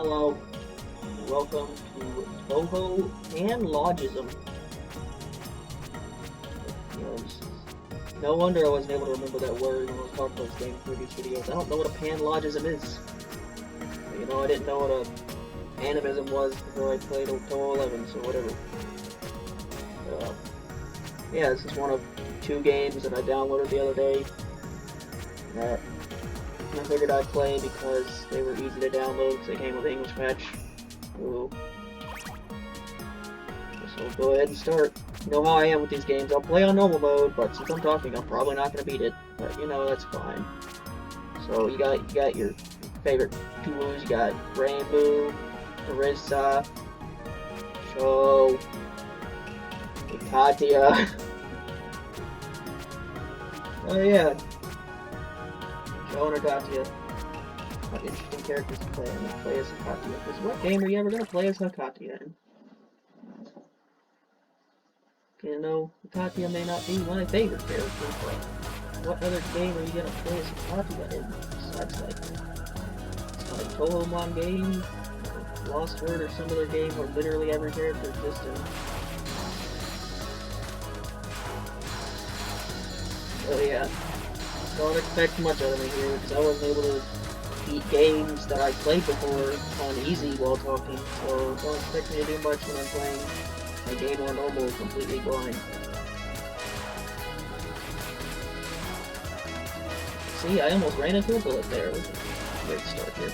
Hello, welcome to Touhou Panlogism. No wonder I wasn't able to remember that word when I was talking about this game in previous videos. I don't know what a panlogism is. You know, I didn't know what a animism was before I played Touhou 11, so whatever. Yeah, this is one of two games that I downloaded the other day that I figured I'd play because they were easy to download because they came with English patch. Ooh. So we'll go ahead and start. You know how I am with these games. I'll play on normal mode, but since I'm talking, I'm probably not going to beat it. But you know, that's fine. So you got your favorite Touhous. You got Rainbow, Carissa, Show, Katia. Oh yeah. Show and Katia. What interesting characters to play. I'm gonna play as Katia. Because what game are you ever gonna play as Katia in? You know, Katia may not be my favorite character, but what other game are you gonna play as Katia in? Besides like Touhou game, or Lost Word, or some other game where literally every character exists in. So yeah, don't expect much out of me here because I wasn't able to beat games that I played before on easy while talking. So don't expect me to do much when I'm playing a game on normal completely blind. See, I almost ran into a bullet there. It was a great start here.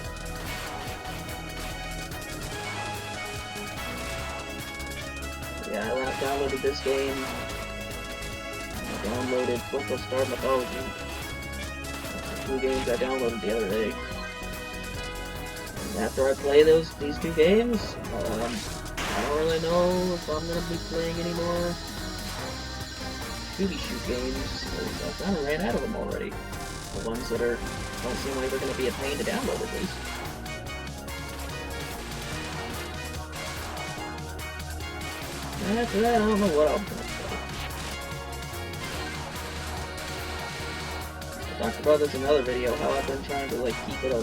Yeah, I downloaded this game. I downloaded Book of Star Mythology. That's the two games I downloaded the other day. And after I play these two games, I don't really know if I'm gonna be playing any more shooty shoot games, because I kind of ran out of them already. The ones that don't seem like they're gonna be a pain to download at least. And after that, I don't know what I'm gonna play. I talked about this in another video, how I've been trying to like keep it to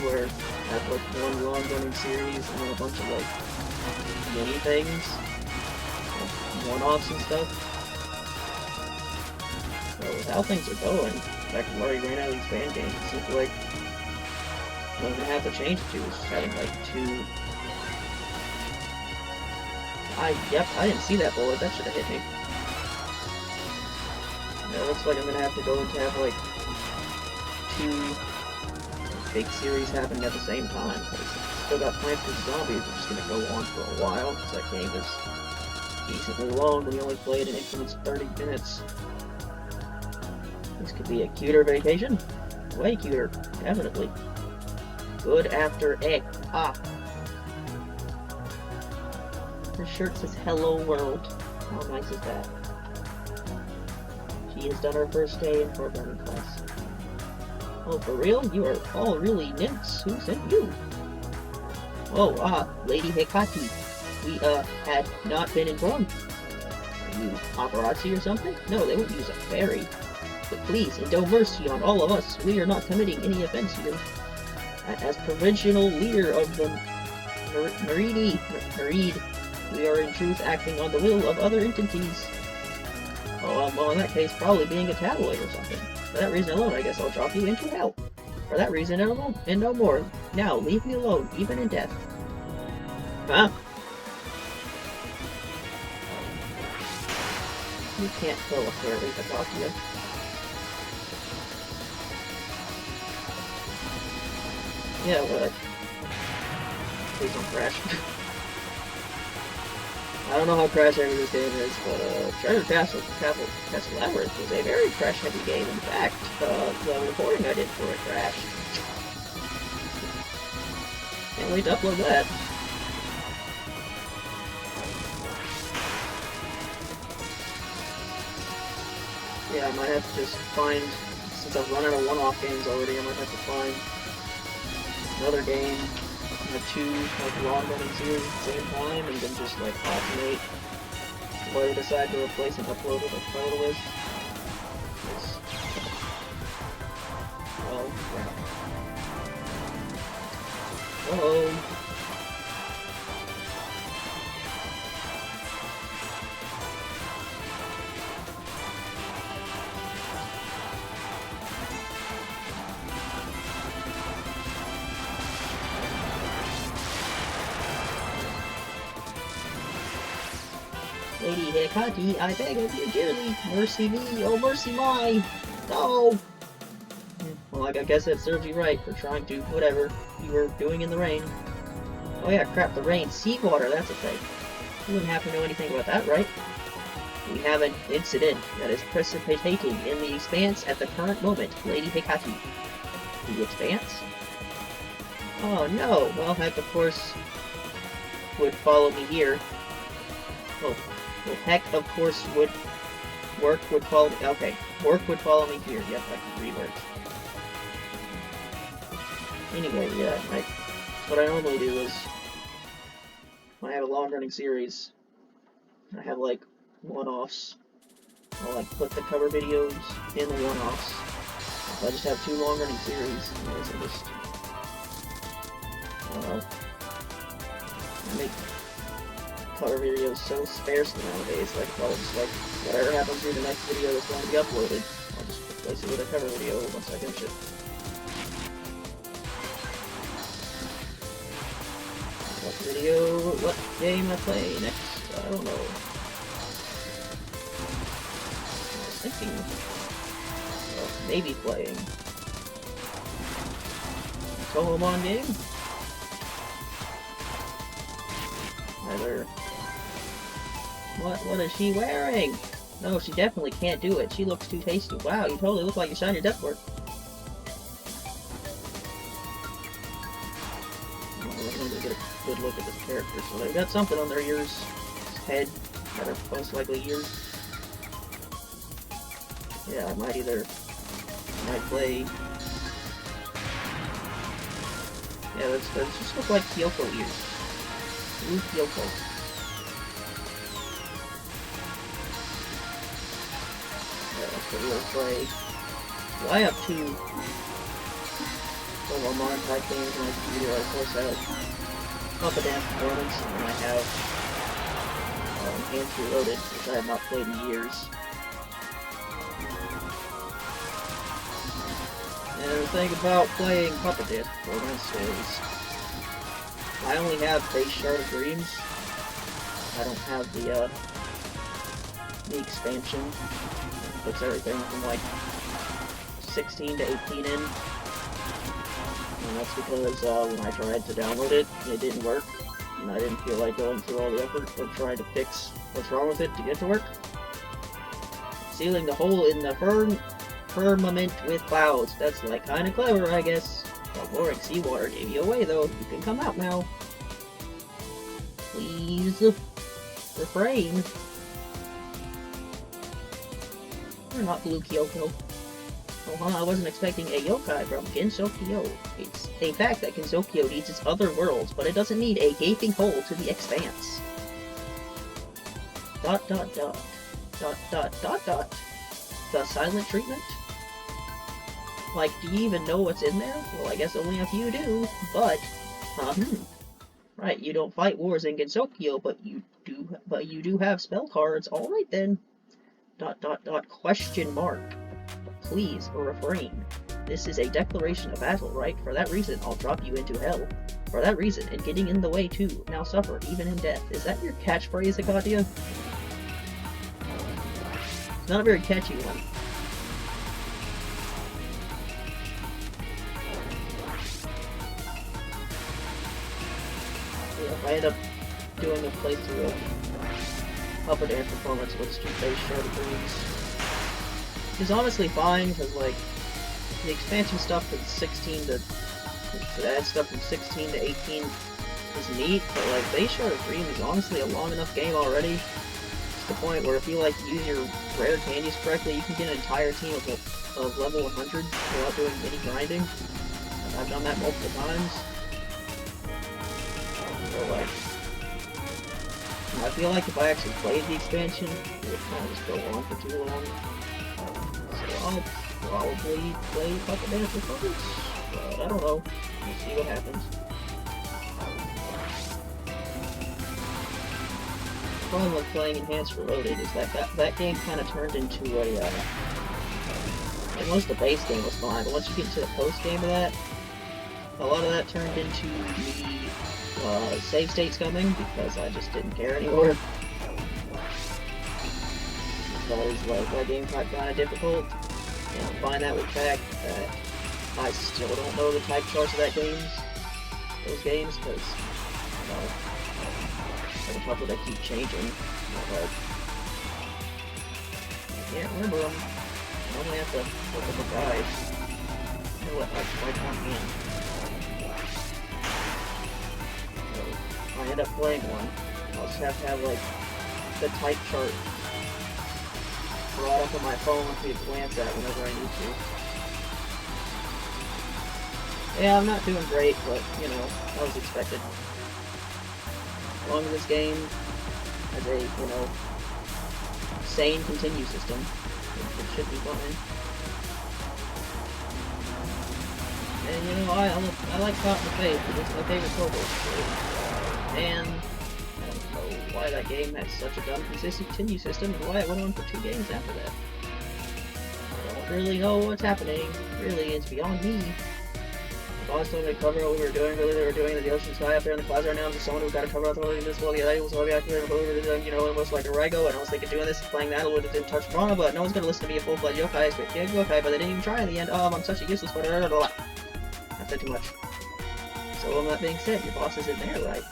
where I have like one long running series and then a bunch of like mini things, like one-offs and stuff. So with how things are going, in fact, I've already ran out of these fan games. It seems like what I'm gonna have to change it to is having like two. Yep, I didn't see that bullet. That should have hit me. Yeah, it looks like I'm gonna have to go and have like two big series happening at the same time. Still got Plants vs. Zombies, which is going to go on for a while, because that game is decently long, we only played in increments of 30 minutes. This could be a cuter vacation. Way cuter, definitely. Good after egg. Ah. Her shirt says Hello World. How nice is that? She has done her first day in programming class. Oh, for real? You are all really nymphs. Who sent you? Oh, Lady Hekati. We, had not been informed. Are you paparazzi or something? No, they won't use a fairy. But please, indulge mercy on all of us. We are not committing any offense here. As provincial leader of the Nareed, we are in truth acting on the will of other entities. Oh, well, in that case, probably being a tabloid or something. For that reason alone, I guess I'll drop you into hell. For that reason and no more. Now, leave me alone, even in death. Huh? You can't kill a fairy, Hikakia. Yeah, what? Please don't crash. I don't know how crash-heavy this game is, but Treasure Castle Labyrinth was a very crash-heavy game. In fact, the recording I did for it crashed. Can't wait to upload that. Yeah, I might have to just find, since I've run out of one-off games already, I might have to find another game, two like long-running series at the same time, and then just like alternate what I decide to replace and upload with a photo list. Oh crap. Uh-oh. Lady Hikati, I beg of you dearly, mercy me, oh mercy my! No! Well, I guess that serves you right for trying to, whatever you were doing in the rain. Oh yeah, crap, the rain. Seawater, that's a thing. You wouldn't happen to know anything about that, right? We have an incident that is precipitating in the expanse at the current moment, Lady Hikati. The expanse? Oh no, well, heck, of course, would follow me here. Oh. Well, heck, of course, work would follow me. Okay, work would follow me here. Yep, I can rework. Anyway, yeah, what I normally do is, when I have a long-running series, I have, like, one-offs. I'll, like, put the cover videos in the one-offs. If I just have two long-running series, I just, I don't know, make cover videos so sparsely nowadays, like, I'll just, like, whatever happens in the next video that's going to be uploaded, I'll just replace it with a cover video once I finish it. What video, what game I play next, I don't know. I was thinking of maybe playing Touhou game? Either. What is she wearing? No, she definitely can't do it. She looks too tasty. Wow, you totally look like you signed your death work. Let me get a good look at this character. So they've got something on their ears, head, that are most likely ears. Yeah, I might play. Yeah, those just look like Kyoko ears. Blue Kyoko. We'll play. Well, I have two Pokemon type games on my computer. Of course, I have Up and Down Performance, and then I have Enhanced Reloaded, which I have not played in years. And the thing about playing Puppet Dance Performance is I only have base Shard of Dreams. I don't have the expansion. Puts everything from like 16 to 18 in. And that's because when I tried to download it, it didn't work. And I didn't feel like going through all the effort of trying to fix what's wrong with it to get it to work. Sealing the hole in the firmament with clouds. That's like kind of clever, I guess. The boring seawater gave you away though. You can come out now. Please refrain. We're not Blue Kyoko. Oh, huh, I wasn't expecting a yokai from Gensokyo. It's a fact that Gensokyo needs its other worlds, but it doesn't need a gaping hole to the expanse. ... The silent treatment? Like, do you even know what's in there? Well, I guess only a few do, but... Right, you don't fight wars in Gensokyo, but you do have spell cards. Alright then. ... Question mark. Please, refrain. This is a declaration of battle, right? For that reason, I'll drop you into hell. For that reason, and getting in the way too. Now suffer, even in death. Is that your catchphrase, Akadia? It's not a very catchy one. Yeah, if I end up doing a playthrough of Upper Dance Performance with Street-Based Shard of Dreams. It's honestly fine, because, like, the expansion stuff from 16 to... to add stuff from 16 to 18 is neat, but, like, Base Shard of Dreams is honestly a long enough game already. To the point where if you, like, use your rare candies correctly, you can get an entire team of level 100 without doing any grinding. I've done that multiple times. So, like... I feel like if I actually played the expansion, it would kind of just go on for too long. So I'll probably play Puppet Dance Performance, but I don't know. We'll see what happens. problem with playing Enhanced Reloaded is that game kind of turned into a, like, most of the base game was fine, but once you get into the post-game of that, a lot of that turned into me, save states coming, because I just didn't care anymore. Because, like, that game got kind of difficult, and I find that with the fact that I still don't know the type charts of those games, because, you know, on top of that keep changing. Like, I can't remember them. I only have to look at the guide. You know what? I can't hand. So, I end up playing one. I'll just have to have, like, the type chart brought up on my phone for me to glance at whenever I need to. Yeah, I'm not doing great, but, you know, that was expected. As long as this game has a, you know, sane continue system, it should be fine. And, you know, I like Caught in the Face, because it's my favorite Touhou. And I don't know why that game had such a dumb continue system, and why it went on for 2 games after that. I don't really know what's happening. Really, it's beyond me. Last time they cover what we were doing, really they were doing in the ocean sky up there in the clouds right now, just someone who's got to cover out the invisible, the idea was well, you know, almost like a Rego, and I was thinking doing this, playing that, it didn't touch Piranha, but no one's gonna listen to me a full-fledged yokai, but yeah, yokai, but they didn't even try in the end. I'm such a useless, but I said too much. So, that being said, your boss is in there, right?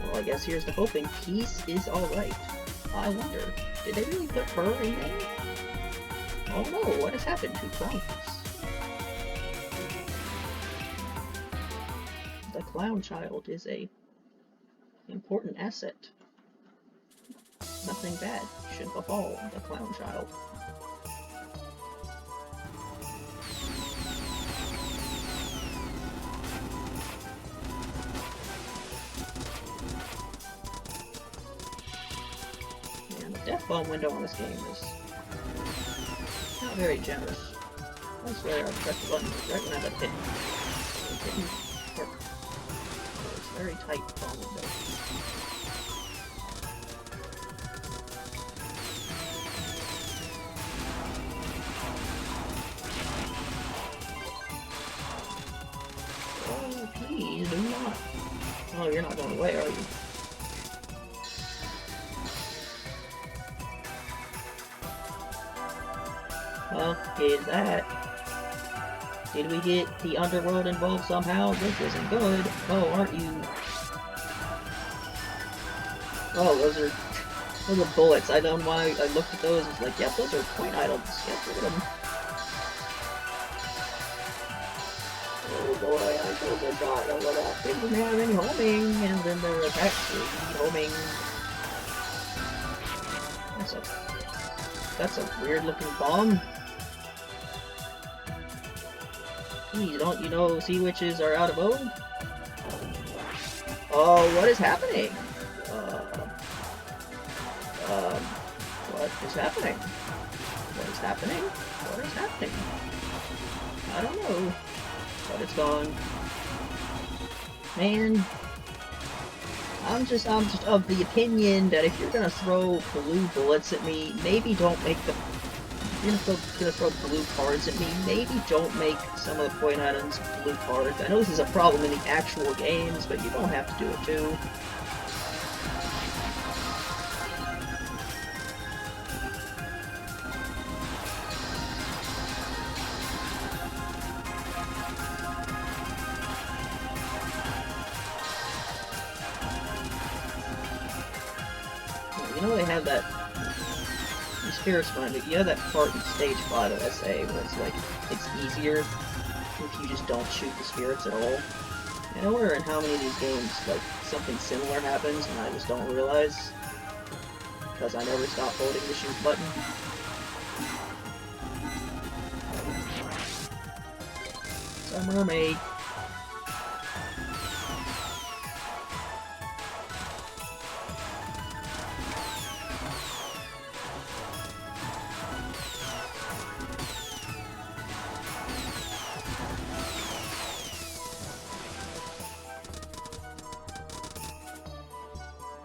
Well, I guess here's the hoping. Peace is alright. I wonder, did they really put her in there? Oh no, what has happened to Clowns? The clown child is a important asset. Nothing bad should befall the clown child. And the death bomb window on this game is not very generous. I swear I pressed the button right when I got hit. It didn't work. Very tight bomb window. Oh, please do not. Oh, you're not going away, are you? Okay, that. Did we get the underworld involved somehow? This isn't good. Oh, aren't you? Oh, those are bullets. I don't know why I looked at those. It's like, yep, those are point items. Yep, look at them. Oh boy, I told the shot over that. Didn't have any homing, and then there was actually homing. That's a weird looking bomb. Don't you know sea witches are out of mode? Oh, what is happening? What is happening? What is happening? What is happening? I don't know. But it's gone. Man. I'm just of the opinion that if you're gonna throw blue bullets at me, maybe don't make the... If you're gonna throw blue cards at me, maybe don't make some of the point items blue cards. I know this is a problem in the actual games, but you don't have to do it too. You know they have that... Spirits Finder, you know that part in stage 5 of SA where it's like, it's easier if you just don't shoot the spirits at all? And I wonder in how many of these games, like, something similar happens and I just don't realize, because I never stop holding the shoot button. It's a mermaid.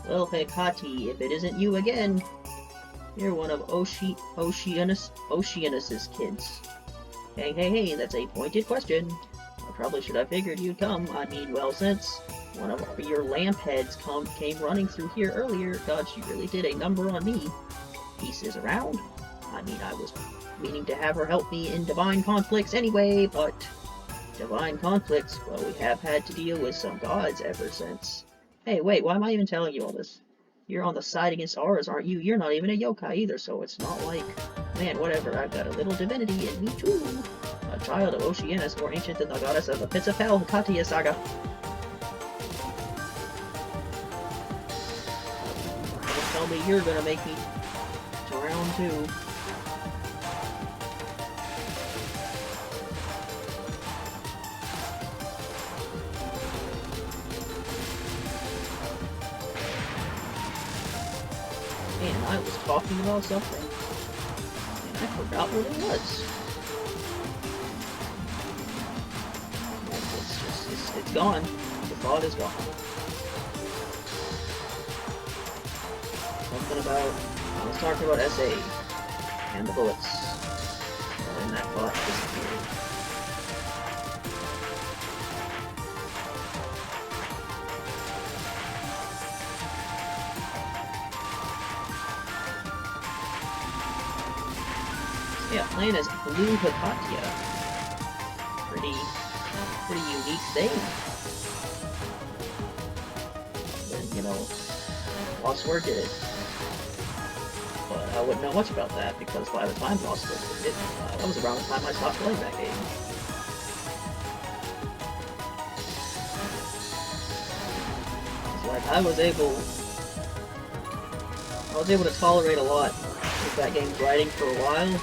Well, Hecate, if it isn't you again, you're one of Oceanus's kids. Hey, that's a pointed question. I probably should have figured you'd come. I mean, well, since one of your lamp heads came running through here earlier, God, she really did a number on me. Peace is around. I mean, I was meaning to have her help me in divine conflicts anyway, but divine conflicts, well, we have had to deal with some gods ever since. Hey, wait, why am I even telling you all this? You're on the side against ours, aren't you? You're not even a yokai either, so it's not like... Man, whatever, I've got a little divinity in me too. A child of Oceanus, more ancient than the goddess of the pits of hell, Hecate saga. Don't tell me you're gonna make me drown too. Man, I was talking about something, and I forgot what it was. It's gone. The thought is gone. Something about... I was talking about SA, and the bullets, and that thought disappeared. Yeah, playing as Blue Hecate. Pretty unique thing. And, you know, Lost Word did it. But I wouldn't know much about that, because by the time Lost Word did it, that was around the time I stopped playing that game. It's like, I was able to tolerate a lot with that game's writing for a while.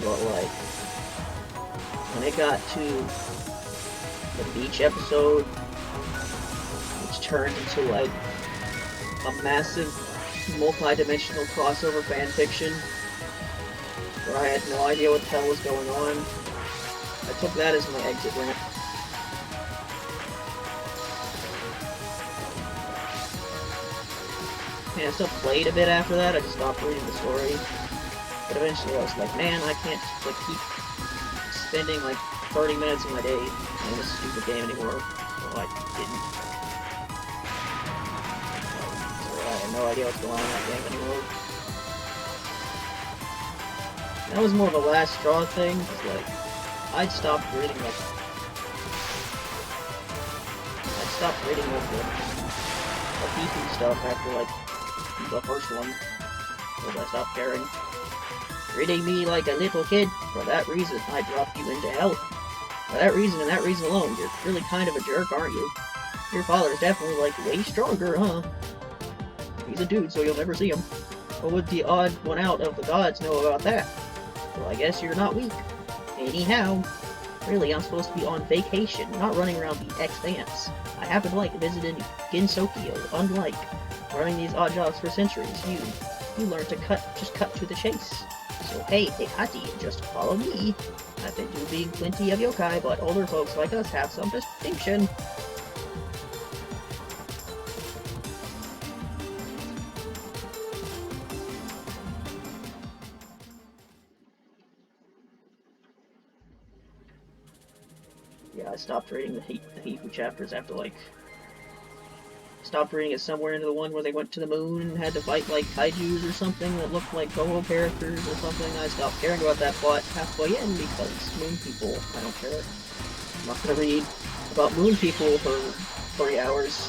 But like, when it got to the beach episode, which turned into like a massive multi-dimensional crossover fanfiction, where I had no idea what the hell was going on, I took that as my exit ramp. And I still played a bit after that, I just stopped reading the story. But eventually I was like, man, I can't like keep spending like 30 minutes of my day playing this stupid game anymore. So I didn't. So I had no idea what's going on in that game anymore. That was more of a last straw thing, because like, I'd stopped reading the Touhou stuff after like the first one, because I stopped caring. Treating me like a little kid. For that reason, I dropped you into hell. For that reason and that reason alone, you're really kind of a jerk, aren't you? Your father's definitely, like, way stronger, huh? He's a dude, so you'll never see him. What would the odd one out of the gods know about that? Well, I guess you're not weak. Anyhow, really, I'm supposed to be on vacation, not running around the Expanse. I happen to like visiting Ginsokyo, unlike running these odd jobs for centuries. You learn to just cut to the chase. So hey, Hecate, just follow me. I've been doing plenty of yokai, but older folks like us have some distinction. Yeah, I stopped reading the Heifu chapters after like... Stopped reading it somewhere into the one where they went to the moon and had to fight like kaijus or something that looked like Touhou characters or something. I stopped caring about that plot halfway in because moon people, I don't care. I'm not gonna read about moon people for 3 hours.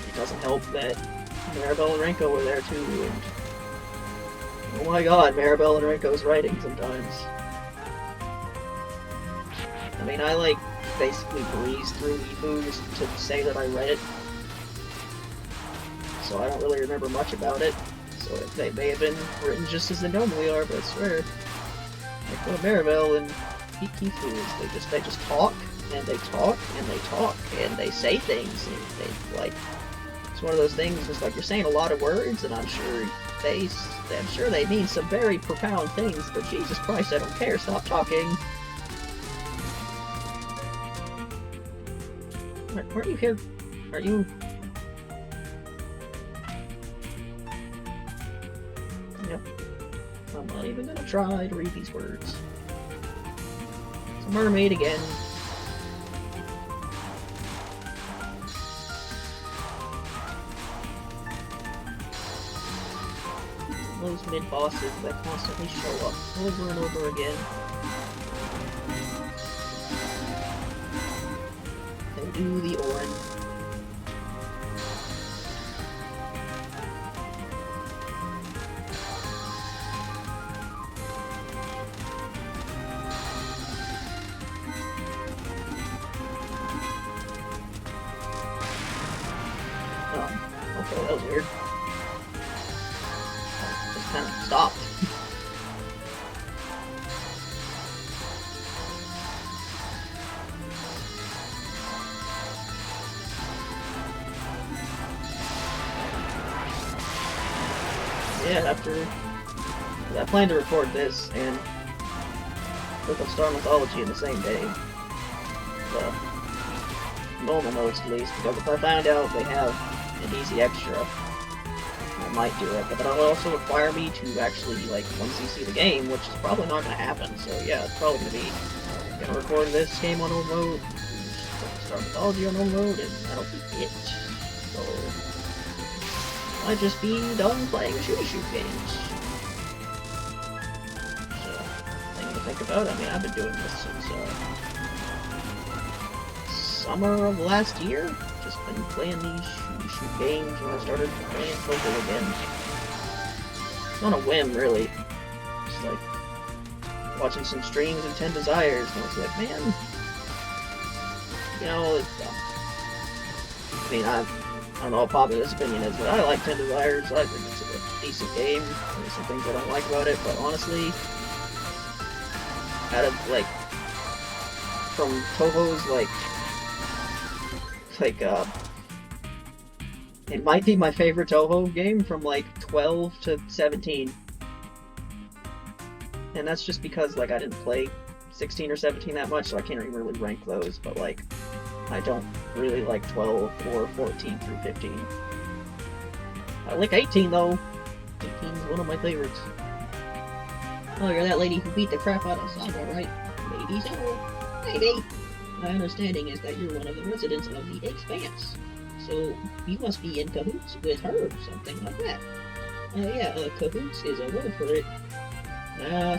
It doesn't help that Maribel and Renko were there too, and oh my god, Maribel and Renko's writing sometimes. I mean, I like basically breezed through Heifu to say that I read it, so I don't really remember much about it. So they may have been written just as they normally are, but I swear, like what Maribel and Heifu is, they just talk and they talk and they talk and they say things, and they like, it's one of those things. It's like you're saying a lot of words, and I'm sure they mean some very profound things, but Jesus Christ, I don't care. Stop talking. Weren't you here? Are you? Yep. I'm not even gonna try to read these words. It's a mermaid again. Those mid-bosses that constantly show up over and over again. And do the orange. Okay, that was weird. Just kind of stopped. Yeah, I plan to record this and Book of Star Mythology in the same day. The normal modes at least, because if I find out they have an easy extra, I might do it, but that'll also require me to actually, like, once you see the game, which is probably not going to happen, so yeah, it's probably going to be, gonna record this game on normal mode, Star Mythology on normal mode, and that'll be it. So, might just be done playing shoot games. So, thing to think about, I mean, I've been doing this since, summer of last year. Just been playing these shoot games when I started playing Touhou again. On a whim, really. Just like watching some streams of 10 Desires, and I was like, man, you know, I mean, I don't know what popular opinion is, but I like 10 Desires. I think it's a decent game. There's some things I don't like about it, but honestly, out of like from Touhou's it might be my favorite Touhou game from like 12 to 17. And that's just because like I didn't play 16 or 17 that much, so I can't even really rank those, but like I don't really like 12 or 14 through 15. I like 18 though. 18 is one of my favorites. Oh, you're that lady who beat the crap out of Sapphire, right? Maybe so. Maybe. My understanding is that you're one of the residents of the Expanse. So, you must be in cahoots with her or something like that. Yeah, cahoots is a word for it.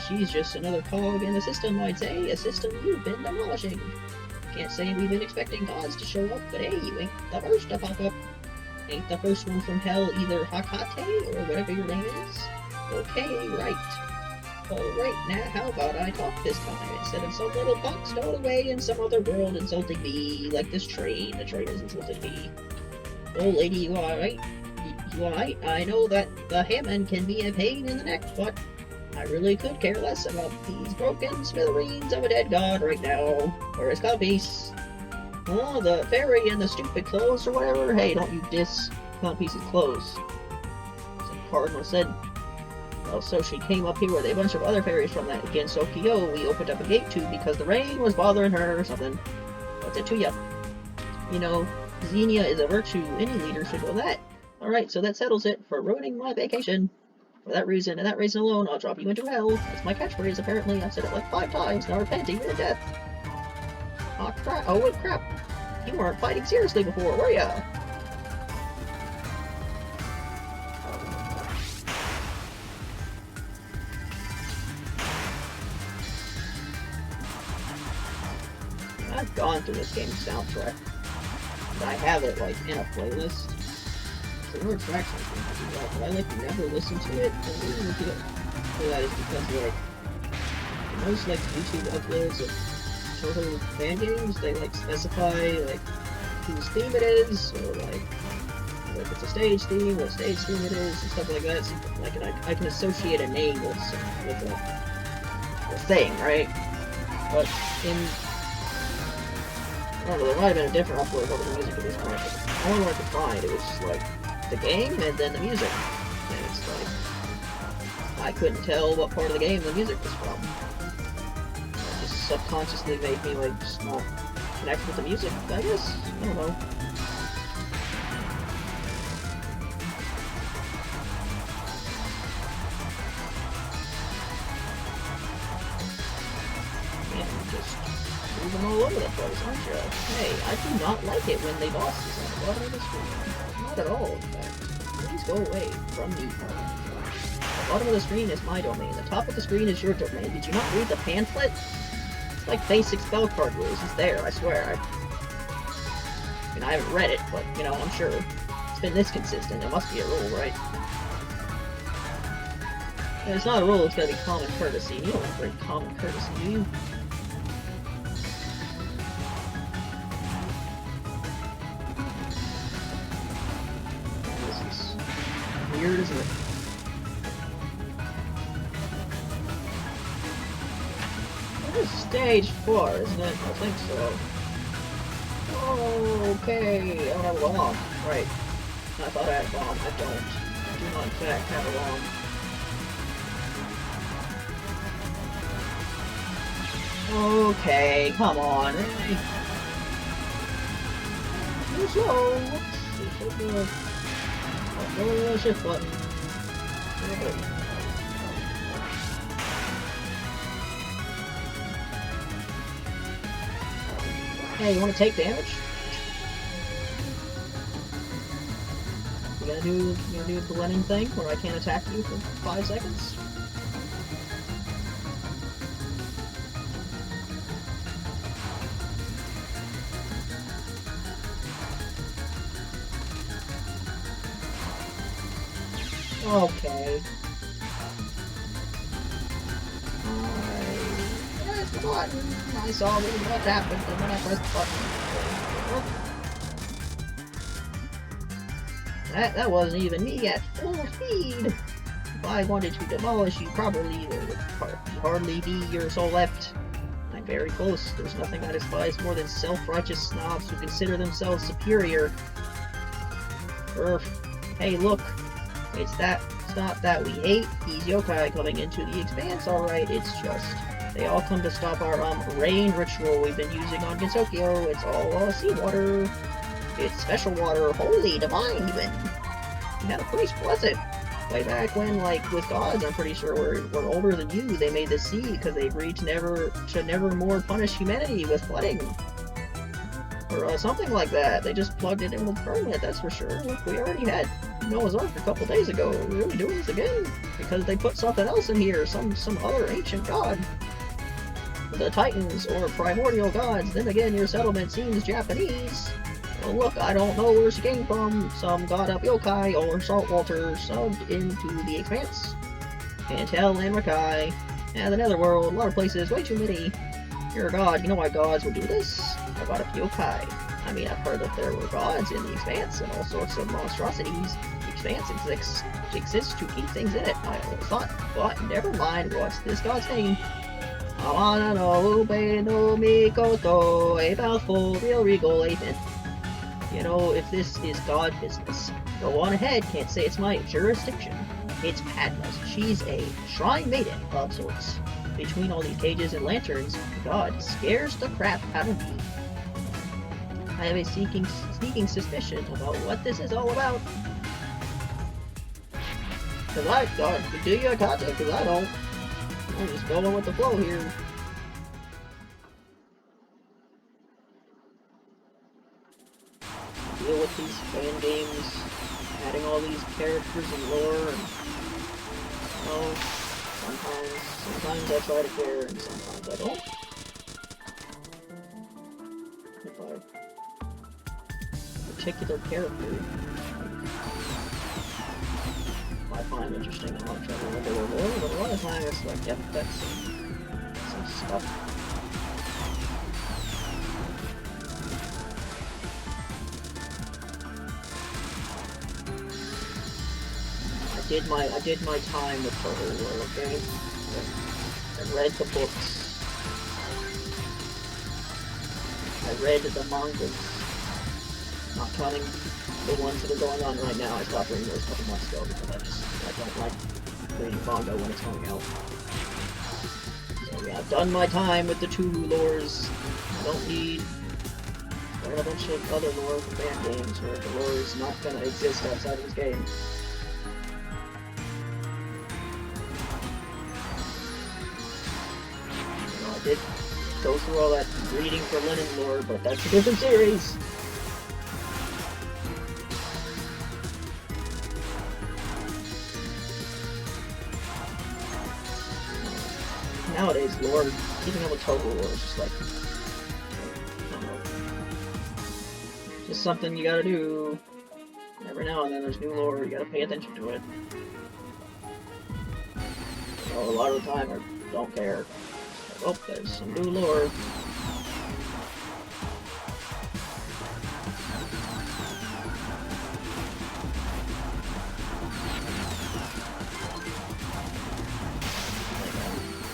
She's just another cog in the system, I'd say. A system you've been demolishing. Can't say we've been expecting gods to show up, but hey, you ain't the first to pop up. Ain't the first one from hell either Hakate or whatever your name is? Okay, right. Alright, now how about I talk this time, instead of some little punk stowed away in some other world insulting me, like this train. The train is insulting me. Oh, lady, you alright? You alright? I know that the Hammond can be a pain in the neck, but I really could care less about these broken smithereens of a dead god right now. Or his codpiece. Oh, the fairy in the stupid clothes or whatever. Hey, don't you diss Codpiece's clothes. So the cardinal said, well, so she came up here with a bunch of other fairies from that Gensokyo we opened up a gate to because the rain was bothering her or something. What's it to ya? You know, Xenia is a virtue. Any leader should know that. Alright, so that settles it for ruining my vacation. For that reason, and that reason alone, I'll drop you into hell. It's my catchphrase, apparently. I've said it like 5 times, now repenting your death. Oh crap, oh wait, crap. You weren't fighting seriously before, were ya? I've gone through this game's soundtrack. And I have it, like, in a playlist. There were tracks I think I do that, but I, like, never listen to it. And the reason for that is because, like, most, like, YouTube uploads of Touhou fan games, they, like, specify, like, whose theme it is, or, like if it's a stage theme, what stage theme it is, and stuff like that. So, like, I can associate a name with a thing, right? But in I don't know, there might have been a different upload of the music at this point, but the only one I could find, it was just like the game and then the music. And it's like, I couldn't tell what part of the game the music was from. It just subconsciously made me like just not connect with the music, I guess? I don't know. Moving all over the place, aren't you? Hey, I do not like it when they bosses on the bottom of the screen. Not at all, in fact. Please go away from me. The bottom of the screen is my domain. The top of the screen is your domain. Did you not read the pamphlet? It's like basic spell card rules. It's there, I swear. I mean, I haven't read it, but, you know, I'm sure. It's been this consistent. It must be a rule, right? If it's not a rule, it's gotta be common courtesy. You don't break common courtesy, do you? Weird, isn't it? This is stage 4, isn't it? I think so. Oh, okay. I don't have a bomb. Right. I thought I had a bomb. I don't. I do not, in fact, have a bomb. Okay, come on. Really? Too slow. Whoops. Oh, shift button. Hey, you want to take damage? You gonna do the blending thing where I can't attack you for 5 seconds? Okay. I pressed the button. I saw what happened, and then I pressed the button. That wasn't even me at full speed. If I wanted to demolish you properly, there would hardly be your soul left. I'm very close. There's nothing I despise more than self-righteous snobs who consider themselves superior. Hey, look. It's not that we hate these yokai coming into the Expanse, alright, it's just they all come to stop our rain ritual we've been using on Gensokyo. It's all seawater. It's special water, holy, divine even. Yeah, the priest bless it. Way back when, like, with gods, I'm pretty sure we're older than you, they made the sea because they agreed to never more punish humanity with flooding. Or something like that. They just plugged it in with permanent, that's for sure. Look, we already had Noah's Ark a couple days ago. Are we really doing this again? Because they put something else in here, some other ancient god. The Titans, or primordial gods. Then again, your settlement seems Japanese. Well, look, I don't know where she came from. Some god of yokai or saltwater subbed into the Expanse. Can't tell, Amrakai. And the Netherworld, a lot of places, way too many. You're a god, you know why gods would do this? A god of yokai. I mean, I've heard that there were gods in the Expanse and all sorts of monstrosities. The Expanse exists to keep things in it, I always thought. But never mind, what's this god's name? Amana no ube no mikoto, a mouthful, real regal, a myth. You know, if this is god business, go on ahead, can't say it's my jurisdiction. It's Padma's. She's a shrine maiden of sorts. Between all these cages and lanterns, God scares the crap out of me. I have a sneaking suspicion about what this is all about. Cause I thought, do you contact? Cause I don't. I'm just going with the flow here. Deal with these fan games, adding all these characters and lore, and well, sometimes I try to care, and sometimes I don't. If a particular character I find interesting, I might try to look at it more, but a lot of times it's like, yep, that's some stuff. I did my time with Touhou, okay? I read the books. I read the mangas. Not counting the ones that are going on right now. I stopped reading those a couple months ago because I don't like reading manga when it's coming out. So yeah, I've done my time with the Touhou lores. I don't need and a bunch of other lore fan games where the lore is not gonna exist outside of this game. I did go through all that reading for Lennon lore, but that's a different series! Nowadays, lore, keeping up with Touhou lore is just like, I don't know, just something you gotta do. Every now and then there's new lore, you gotta pay attention to it. A lot of the time I don't care. Oh, there's some new lore.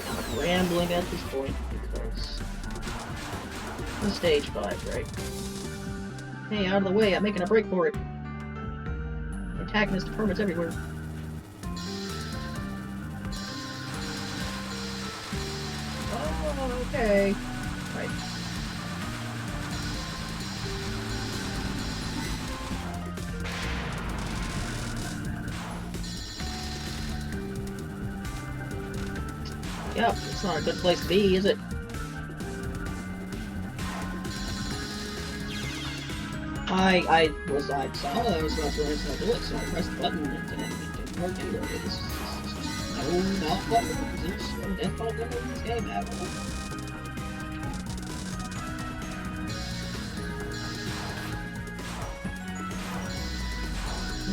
I'm rambling at this point because it's stage 5, right? Hey, out of the way, I'm making a break for it. Antagonist permits everywhere. Oh, okay. Right. Yep, it's not a good place to be, is it? I saw that I was about to run into the bullet, so I pressed the button and it didn't work anyway. There's no not button, there's no default button in this game at all.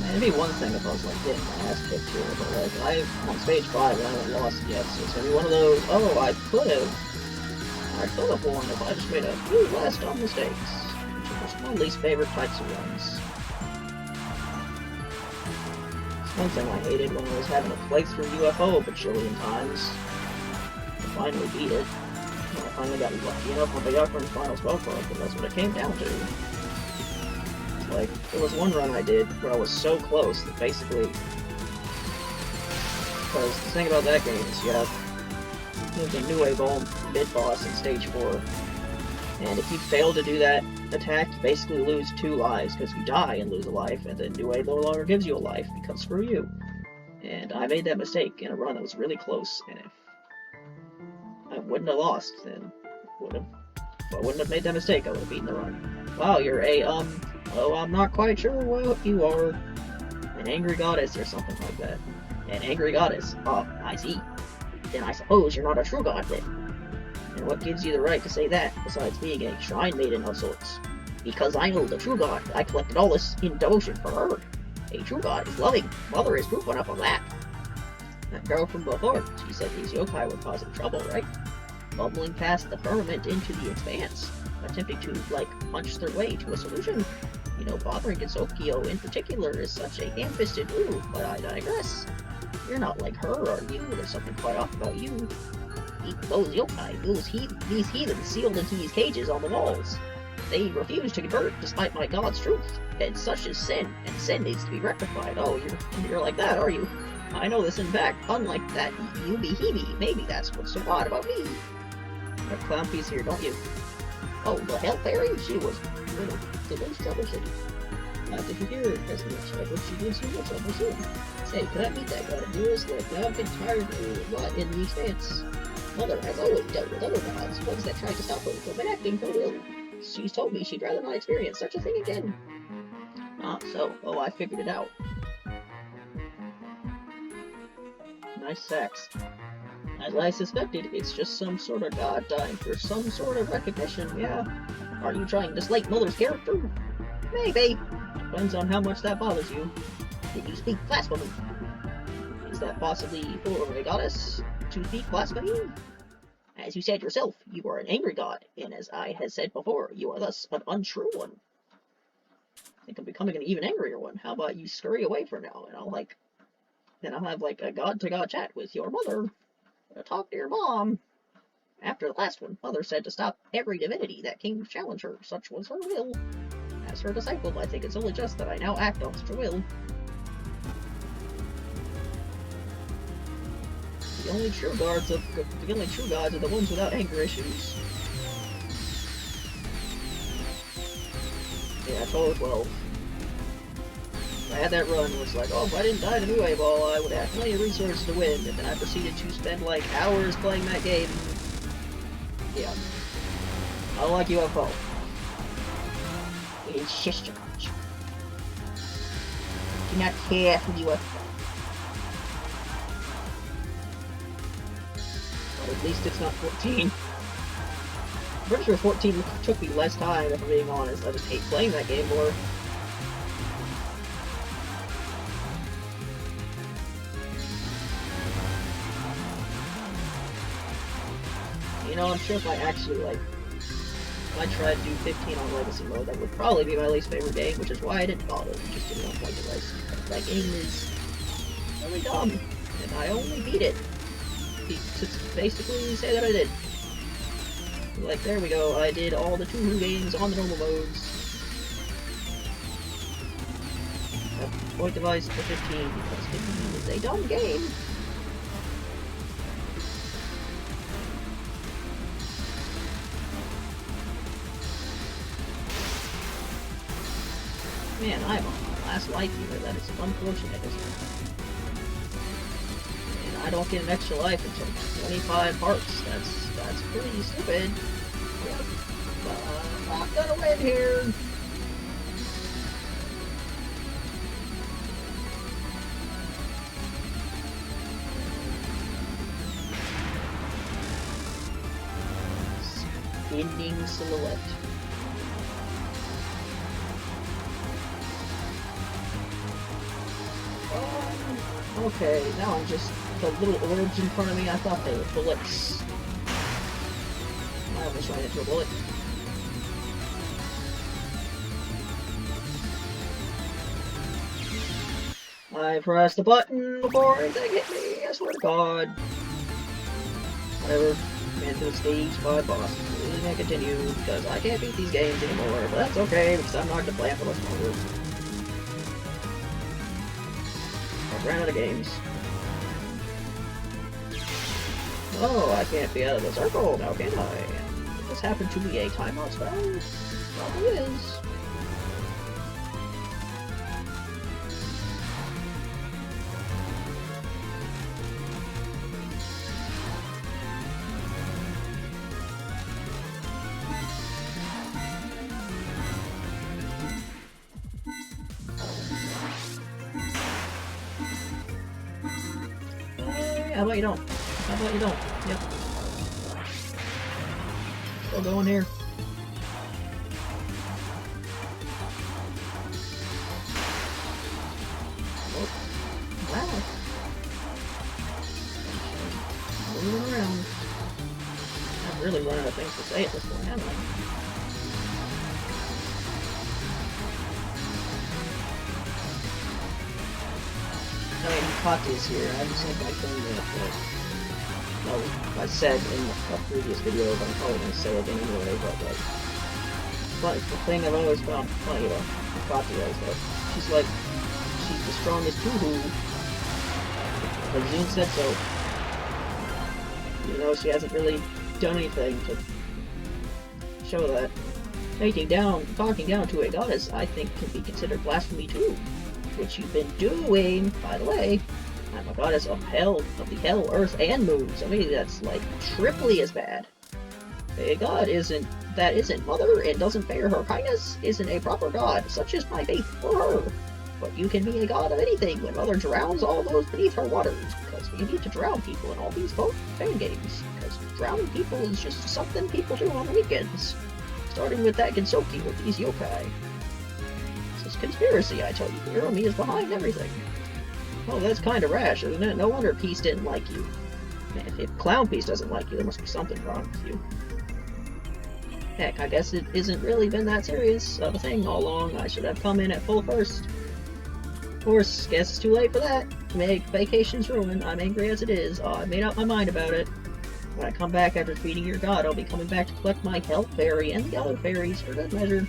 Man, it'd be one thing if I was like getting my ass kicked here, but like I'm on stage 5 and I haven't lost yet, so it's gonna be one of those, oh, I could have won if I just made a few less dumb mistakes. My least favorite types of runs. It's one thing I hated when I was having to play through UFO a bajillion times. I finally beat it. And I finally got lucky enough when I got from the final spell card, but that's what it came down to. Like, there was one run I did where I was so close that basically... Because the thing about that game is you have the New Wave mid-boss in stage 4. And if you fail to do that attack, you basically lose 2 lives, because you die and lose a life, and then New Wave no longer gives you a life, because screw you. And I made that mistake in a run that was really close, and if I wouldn't have lost, then if I wouldn't have made that mistake, I would have beaten the run. Wow, you're a, oh, I'm not quite sure what you are. An angry goddess or something like that. An angry goddess. Oh, I see. Then I suppose you're not a true god, then. And what gives you the right to say that, besides being a shrine maiden of sorts? Because I know the true god. I collected all this in devotion for her. A true god is loving. Mother is proof enough of that. That girl from before, she said these yokai were causing trouble, right? Bubbling past the firmament into the expanse, attempting to, like, punch their way to a solution. You know, bothering Gensokyo in particular is such a ham-fisted move, but I digress. You're not like her, are you? There's something quite off about you. Those yokai, these heathens sealed into these cages on the walls. They refuse to convert despite my god's truth. And such is sin, and sin needs to be rectified. Oh, you're like that, are you? I know this. In fact, unlike that Yubi-Hibi, maybe that's what's so odd about me. You have clown piece here, don't you? Oh, the Hell Fairy? She was the most troublesome. Did you hear her as much? I hope she did so much trouble soon. Say, could I meet that god of yours? Like, now I'm getting tired of what in the expanse. Mother has always dealt with other gods, ones that tried to stop her from enacting her will. She's told me she'd rather not experience such a thing again. Ah, so, oh, I figured it out. Nice sex. As I suspected, it's just some sort of god dying for some sort of recognition, yeah. Are you trying to slate Mother's character? Maybe. Depends on how much that bothers you. Did you speak blasphemy? Is that possibly for a goddess to speak blasphemy? As you said yourself, you are an angry god, and as I had said before, you are thus an untrue one. I think I'm becoming an even angrier one. How about you scurry away for now, and I'll have like a god-to-god chat with your mother. Talk to your mom. After the last one, Mother said to stop every divinity that came to challenge her. Such was her will. As her disciple, I think it's only just that I now act on such a will. The only true gods are the ones without anger issues. Yeah, total 12. I had that run, was like, oh, if I didn't die to New Ball, I would have plenty of resources to win, and then I proceeded to spend, like, hours playing that game. Yeah. I don't like UFO. It's just too much. Do not care for UFO. But at least it's not 14. I'm pretty sure 14 took me less time, if I'm being honest. I just hate playing that game more. You know, I'm sure if I actually, like, if I tried to do 15 on Legacy mode, that would probably be my least favorite game, which is why I didn't bother. I just didn't want to play device. That game is really dumb, and I only beat it to basically say that I did. Like, there we go, I did all the Touhou games on the normal modes. Point device for 15, because 15 is a dumb game. Man, I'm on my last life here. That is unfortunate, isn't it? And I don't get an extra life until 25 hearts. That's pretty stupid. Yep. I'm not gonna win here. Spinning silhouette. Okay, now I'm just the little orbs in front of me. I thought they were bullets. I almost ran into a bullet. I pressed the button before anything hit me. I swear to God. Whatever. Ran through the stage 5 boss. We're gonna continue because I can't beat these games anymore. But that's okay because I'm not gonna play for much longer. Ran out of games. Oh, I can't be out of the circle now, can I? Did this happen to be a timeout spell? Probably is. How about you don't? How about you don't? Yep. Still going here. Oh. Wow. Moving around. I've really run out of things to say at this point, haven't I? I mean, Hikati's here. I just think I told you that. Well, I said in a previous video, but I'm probably going to say it anyway, but the thing I've always found funny about Hikati is that she's the strongest Touhou. But June said so. You know, she hasn't really done anything to show that. Talking down to a goddess, I think, can be considered blasphemy too. Which you've been doing, by the way. I'm a goddess of hell, of the hell, earth, and moon, so maybe that's like triply as bad. A god isn't mother and doesn't bear her kindness, isn't a proper god, such is my faith for her. But you can be a god of anything when mother drowns all those beneath her waters, because we need to drown people in all these fan games, because drowning people is just something people do on the weekends. Starting with that Gensoki with these yokai. Conspiracy, I tell you. Hiromi is behind everything. Oh, that's kind of rash, isn't it? No wonder Peace didn't like you. If Clown Peace doesn't like you, there must be something wrong with you. Heck, I guess it isn't really been that serious of a thing all along. I should have come in at full first. Of course, guess it's too late for that. Make vacations ruined. I'm angry as it is. I made up my mind about it. When I come back after defeating your god, I'll be coming back to collect my health fairy and the other fairies for good measure.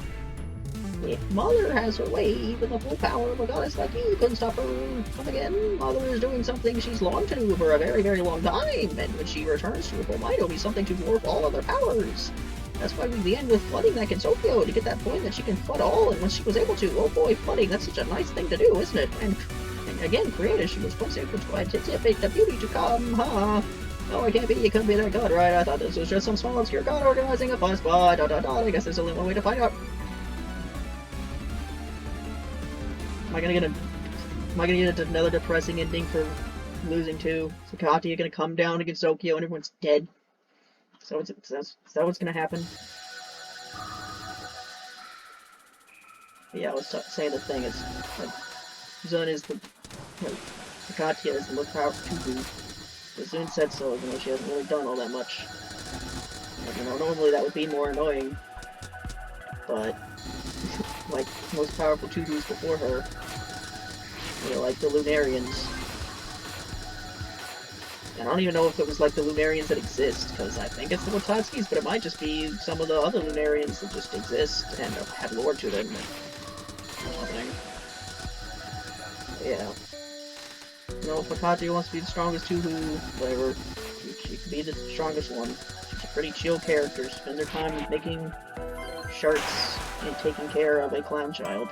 If Mother has her way, even the full power of a goddess like you couldn't stop her. But again, Mother is doing something she's longed to do for a very, very long time, and when she returns to her full might, it'll be something to dwarf all other powers. That's why we began with flooding that Kinsokyo, to get that point that she can flood all, and when she was able to, oh boy, flooding, that's such a nice thing to do, isn't it? And again, created, she was once able to anticipate the beauty to come, huh? Oh, it can't be, it couldn't be that god, right? I thought this was just some small obscure god organizing a fun spot, I guess there's only one way to find out. Am I gonna get another depressing ending for losing to? Is Hikati gonna come down against Tokyo and everyone's dead? So is that what's gonna happen? Yeah, I was saying the thing is, like, Zun is the, like, Hikatia is the most powerful Touhou. But Zun said so, even though she hasn't really done all that much. And, you know, normally that would be more annoying, but, like, most powerful Touhous before her, you know, like the Lunarians. And I don't even know if it was like the Lunarians that exist, because I think it's the Watatskis, but it might just be some of the other Lunarians that just exist and have lore to them. Something. Yeah. You know, if Hikati wants to be the strongest Touhou, whatever, she could be the strongest one. She's a pretty chill character. Spends her time making shirts and taking care of a clown child.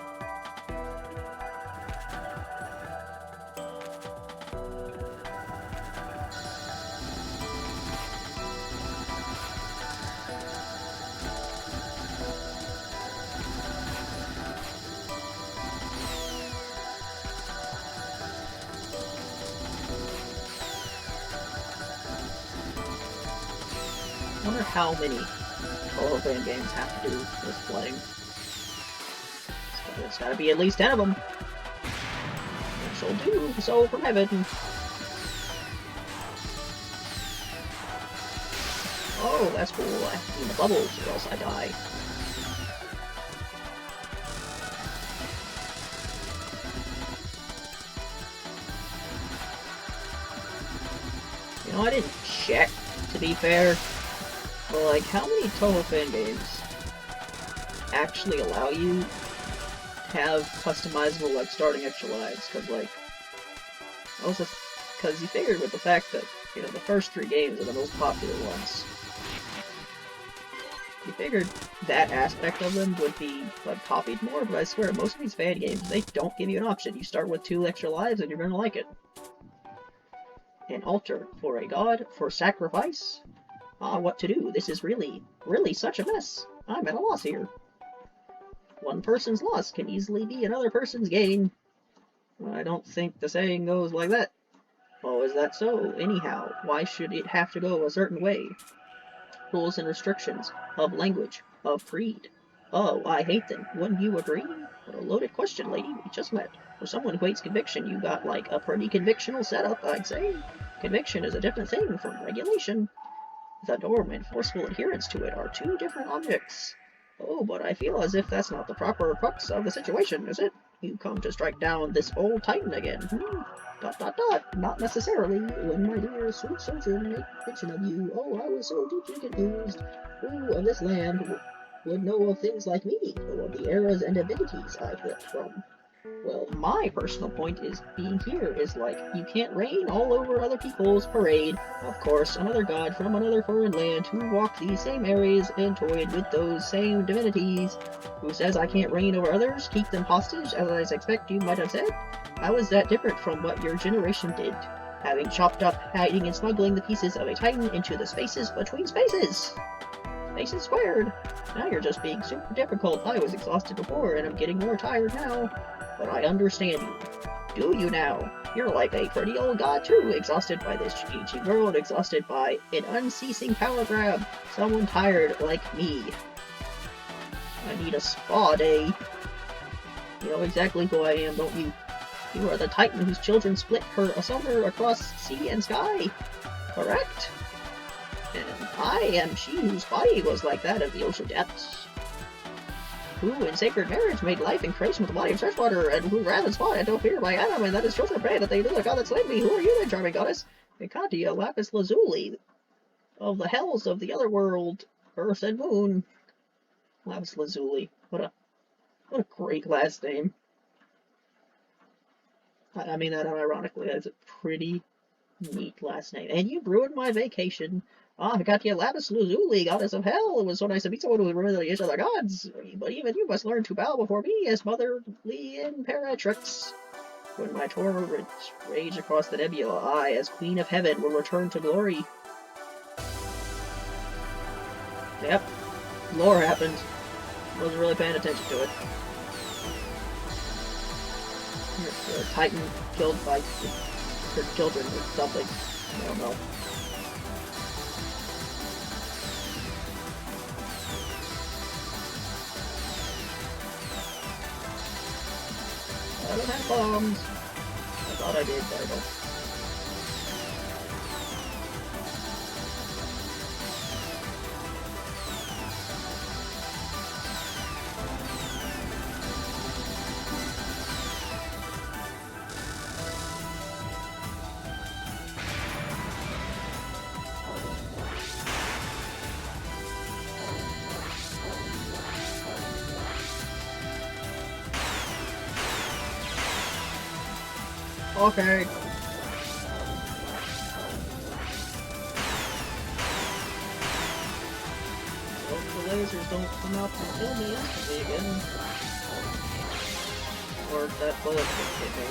I wonder how many Touhou fan games have to do with flooding. There's gotta be at least 10 of them. I shall do so from heaven. Oh, that's cool. I have to be in the bubbles or else I die. You know, I didn't check, to be fair. But, like, how many Touhou fan games actually allow you to have customizable, like, starting extra lives? Because, like, also, because you figured with the fact that, you know, the first 3 games are the most popular ones, you figured that aspect of them would be, like, copied more, but I swear, most of these fan games, they don't give you an option. You start with 2 extra lives and you're gonna like it. An altar for a god, for sacrifice? Ah, what to do? This is really such a mess. I'm at a loss here. One person's loss can easily be another person's gain. Well, I don't think the saying goes like that. Oh, is that so? Anyhow, why should it have to go a certain way? Rules and restrictions of language, of creed. Oh, I hate them. Wouldn't you agree? What a loaded question, lady. We just met. For someone who hates conviction, you got, like, a pretty convictional setup, I'd say. Conviction is a different thing from regulation. The norm and forceful adherence to it are 2 different objects. Oh, but I feel as if that's not the proper crux of the situation, is it? You come to strike down this old titan again, Not necessarily. When my dear sweet children make mention of you, oh, I was so deeply confused. Who of this land would know of things like me, or of the eras and divinities I've leapt from? Well, my personal point is being here is like, you can't reign all over other people's parade. Of course, another god from another foreign land who walked these same areas and toyed with those same divinities. Who says I can't reign over others, keep them hostage, as I expect you might have said? How is that different from what your generation did? Having chopped up, hiding and smuggling the pieces of a titan into the spaces between spaces. Spaces squared. Now you're just being super difficult. I was exhausted before, and I'm getting more tired now. But I understand you. Do you now? You're like a pretty old god too, exhausted by this changing world, exhausted by an unceasing power grab. Someone tired like me. I need a spa day. You know exactly who I am, don't you? You are the titan whose children split her asunder across sea and sky. Correct? And I am she whose body was like that of the ocean depths. Who in sacred marriage made life in creation with the body of fresh water, and who ran and fought and don't fear by Adam, and that his children pray that they do the god that slayed me. Who are you then, charming goddess? Hikatia lapis lazuli, of the hells of the other world, earth and moon. Lapis lazuli. What a great last name. I mean that unironically. That's a pretty neat last name. And you've ruined my vacation. Ah, Hecate Lapis Lazuli, goddess of hell. It was so nice to meet someone who remembered each other gods. But even you must learn to bow before me as motherly imperatrix. When my torrents rage across the nebula, I, as Queen of Heaven, will return to glory. Yep, lore happened. Wasn't really paying attention to it. The Titan killed by her children or something. I don't know. I don't have bombs. I thought I did, but I don't. Okay. Hope the lasers don't come out and kill me instantly again. Or that bullet hit me.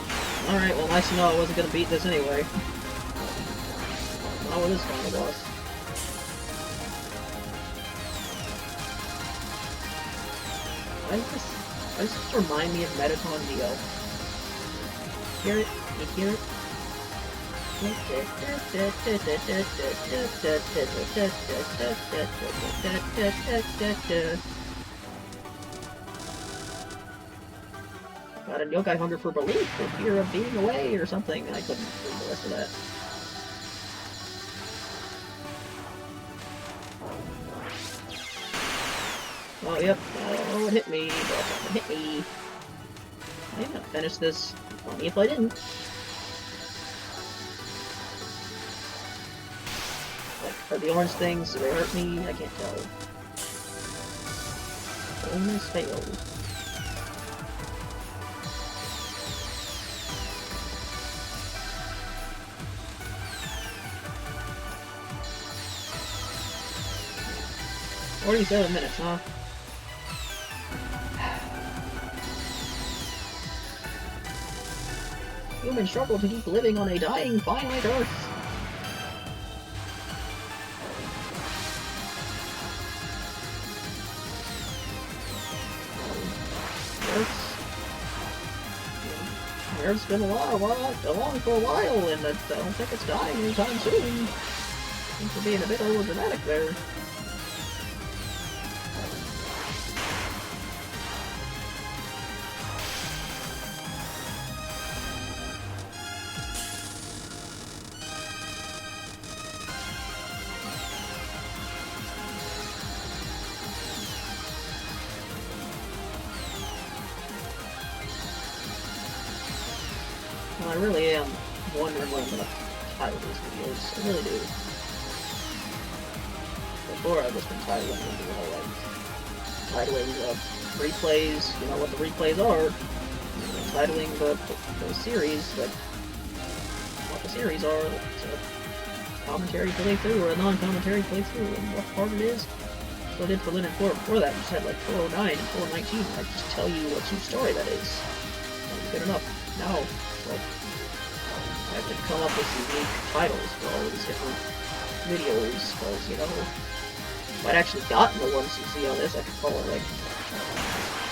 Alright, well nice to know I wasn't gonna beat this anyway. Not with this kind of boss. Why does this remind me of Metaton Neo? Hear it? You hear it? Got a yokai hunger for belief, for fear of being away or something, and I couldn't read the rest of that. Oh, yep, I don't know what hit me, but something hit me. I didn't finish this. Funny if I didn't. Like, are the orange things, do they hurt me? I can't tell. Bonus failed. "47 minutes, huh? Humans struggle to keep living on a dying, finite Earth. Earth's been along for a while, and I don't think it's dying anytime soon. Seems to be a bit overdramatic there. I really am wondering what I'm going to title these videos. I really do. Before I've just been titling them, you know, like titling replays, you know what the replays are. Titling the series, like what the series are. It's a commentary playthrough or a non-commentary playthrough, and what part it is. So I did for Linen 4 before that. I just had like 409 and 419. I just tell you what each story that is. That's good enough. Now, like, I have to come up with unique titles for all these different videos, because, you know, if I'd actually gotten the 1cc on this, I could call it, like,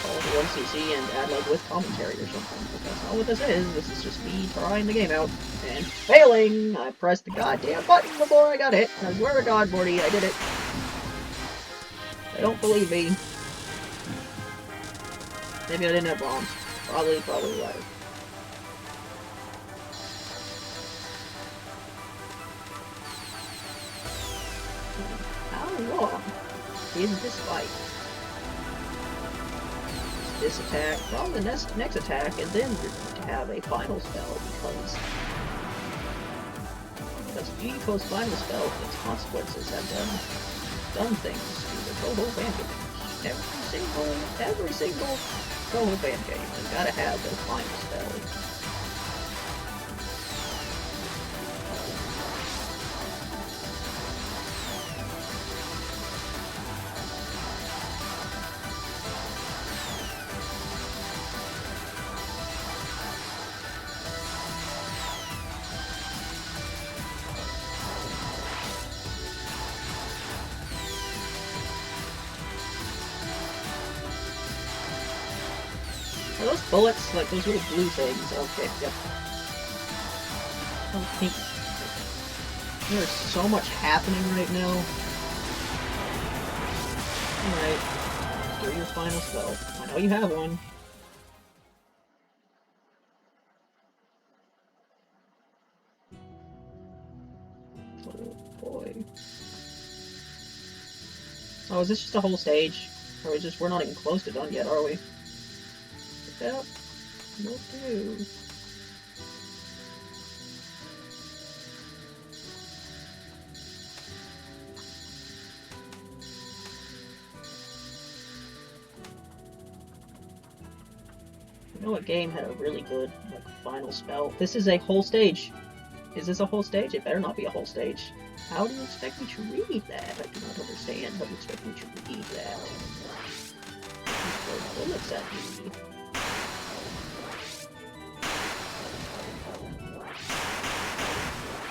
call it the 1cc and add, like, with commentary or something, but that's not what this is. This is just me trying the game out, and failing! I pressed the goddamn button before I got hit. I swear to God, Morty, I did it. They don't believe me. Maybe I didn't have bombs. Probably right. How long is this fight? This attack, probably the next attack, and then you're going to have a final spell, because Yukiko's final spell and its consequences have done things to the Touhou fan game. Every single Touhou fan game has got to have their final spell. those bullets? Like those little blue things. Okay, yep. Okay. There's so much happening right now. Alright. Do your final spell. I know you have one. Oh boy. Oh, is this just a whole stage? Or is just we're not even close to done yet, are we? Yep. Will do. You know what game had a really good like final spell? This is a whole stage. Is this a whole stage? It better not be a whole stage. How do you expect me to read that? I do not understand how you expect me to read that. Throw bullets at me.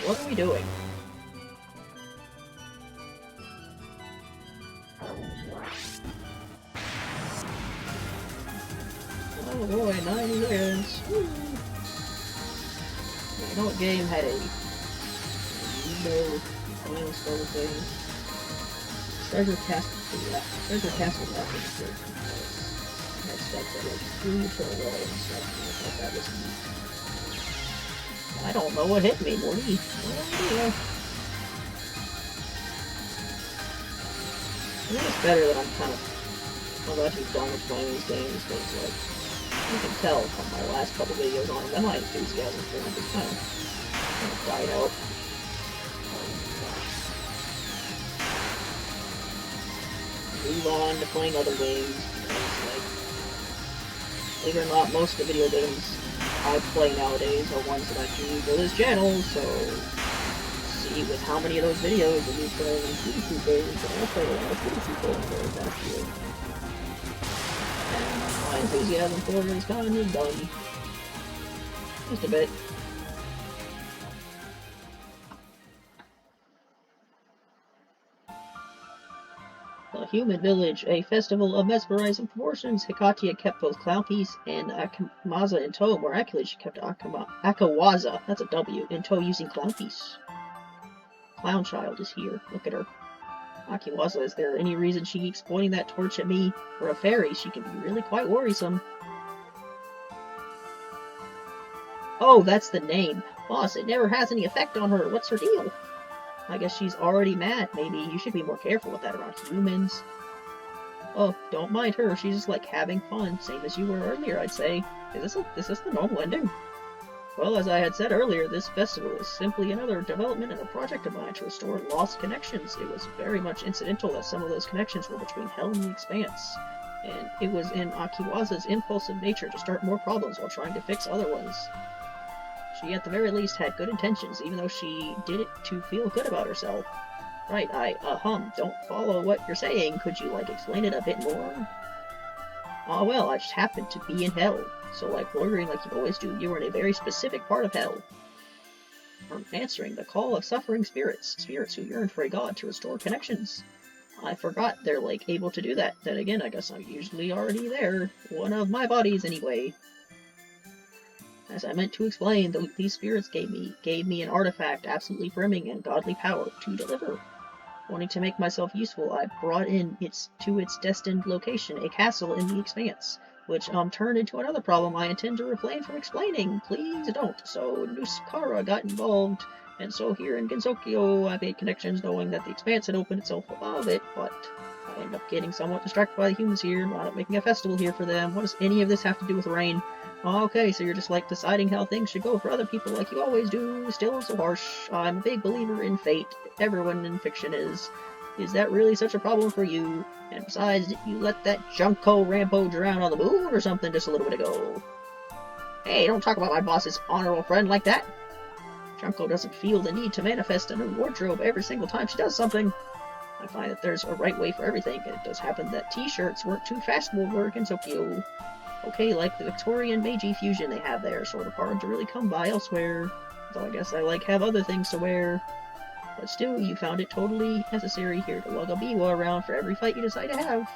What are we doing? Oh boy, 90 seconds. Woo. You know what game had a final spell thing? Treasure Castle. Yeah, Treasure Castle back in the first. Had stuff that like threw you to a wall and stuff. And I thought that was neat. I don't know what hit me, Morty. No idea. I think it's better that I'm kind of actually done with playing these games because like you can tell from my last couple videos on them that my enthusiasm for them is kind of died out. Move on to playing other games because, like, believe it or not, most of the video games I play nowadays are ones that I can for this channel, so see with how many of those videos of me playing PC games, and I played a lot of PC games over the past year. And my enthusiasm for it is kind of done. Just a bit. The Human Village, a festival of mesmerizing proportions. Hecate had kept both Clownpiece and Akamaza in tow. Miraculously, she kept Akawaza, that's a W, in tow using Clownpiece. Clown Child is here. Look at her. Akiwaza, is there any reason she keeps pointing that torch at me? For a fairy, she can be really quite worrisome. Oh, that's the name. Boss, it never has any effect on her. What's her deal? I guess she's already mad. Maybe you should be more careful with that around humans. Oh, don't mind her. She's just like having fun, same as you were earlier, I'd say. Is this the normal ending? Well, as I had said earlier, this festival is simply another development in a project of mine to restore lost connections. It was very much incidental that some of those connections were between Hell and the Expanse, and it was in Akiwaza's impulsive nature to start more problems while trying to fix other ones. She at the very least had good intentions, even though she did it to feel good about herself. Right, don't follow what you're saying. Could you, like, explain it a bit more? Ah, well, I just happened to be in Hell. So, like, loitering like you always do, you were in a very specific part of Hell. I'm answering the call of suffering spirits. Spirits who yearn for a god to restore connections. I forgot they're, like, able to do that. Then again, I guess I'm usually already there. One of my bodies, anyway. As I meant to explain, these spirits gave me an artifact absolutely brimming in godly power to deliver. Wanting to make myself useful, I brought to its destined location a castle in the Expanse, which turned into another problem I intend to refrain from explaining. Please don't. So Nusukara got involved, and so here in Gensokyo I made connections knowing that the Expanse had opened itself above it, but I ended up getting somewhat distracted by the humans here and wound up making a festival here for them. What does any of this have to do with rain? Okay, so you're just like deciding how things should go for other people like you always do. Still so harsh. I'm a big believer in fate. Everyone in fiction is. Is that really such a problem for you? And besides, did you let that Junko Rambo drown on the moon or something just a little bit ago? Hey, don't talk about my boss's honorable friend like that. Junko doesn't feel the need to manifest a new wardrobe every single time she does something. I find that there's a right way for everything, and it does happen that t-shirts weren't too fashionable for Gensokyo. Okay, like the Victorian Meiji fusion they have there, sort of hard to really come by elsewhere. Though I guess I have other things to wear. But still, you found it totally necessary here to lug a biwa around for every fight you decide to have.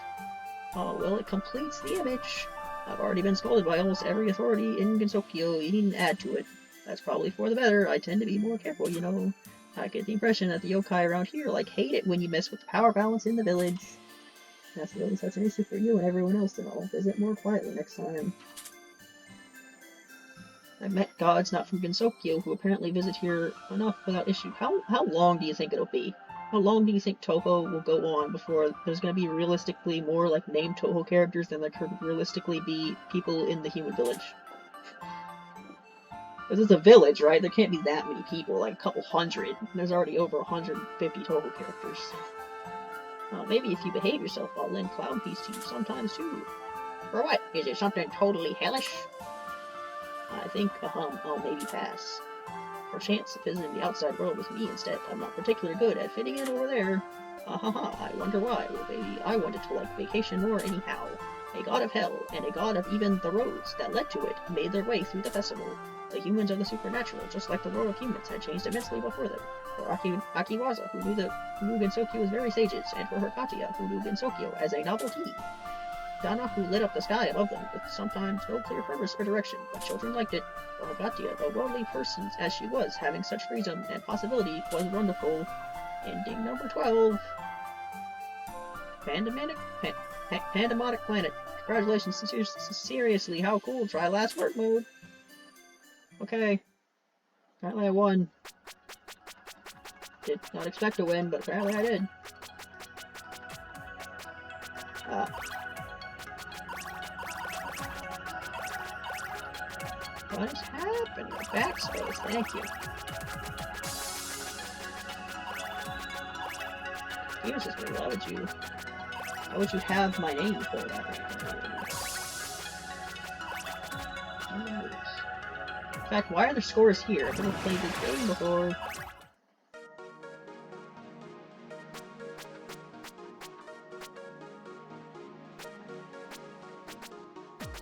Oh, well, it completes the image. I've already been scolded by almost every authority in Gensokyo. You needn't add to it. That's probably for the better. I tend to be more careful, you know. I get the impression that the yokai around here, like, hate it when you mess with the power balance in the village. That's really such an issue for you and everyone else, and I'll visit more quietly next time. I've met gods not from Gensokyo who apparently visit here enough without issue. How long do you think it'll be? How long do you think Touhou will go on before there's going to be realistically more, like, named Touhou characters than there could realistically be people in the human village? This is a village, right? There can't be that many people, like a couple hundred. There's already over 150 Touhou characters. Maybe if you behave yourself, I'll lend Cloud Piece to you sometimes too. For what? Is it something totally hellish? I think, I'll maybe pass. Perchance visiting the outside world with me instead. I'm not particularly good at fitting in over there. I wonder why. Well, maybe I wanted to like vacation more anyhow. A god of hell, and a god of even the roads that led to it, made their way through the festival. The humans of the supernatural, just like the world of humans, had changed immensely before them. For Akiwaza, who knew Gensokyo as very sages, and for her Katya, who knew Gensokyo as a novelty. Dana, who lit up the sky above them, with sometimes no clear purpose or direction, but children liked it. For her Katya, the worldly person as she was, having such freedom and possibility, was wonderful. Ending number 12. Pandemonic Planet. Congratulations, seriously, how cool. Try last word mode. Okay. Apparently I won. Did not expect to win, but apparently I did. What is happening? Backspace, thank you. Here's this way, why would you have my name filled out right now? In fact, why are there scores here? I've never played this game before.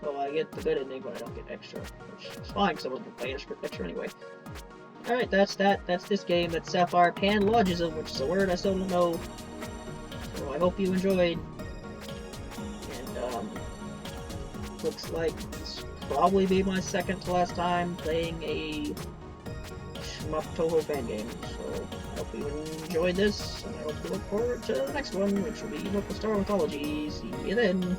Well, I get the good ending, but I don't get extra, which is fine, because I wasn't playing extra anyway. Alright, that's that. That's this game. That's Sapphire Panlogism, which is a word I still don't know. So I hope you enjoyed. And, looks like this will probably be my second to last time playing a shmup Touhou fan game. So I hope you enjoyed this, and I hope you look forward to the next one, which will be Local Star Mythology. See you then.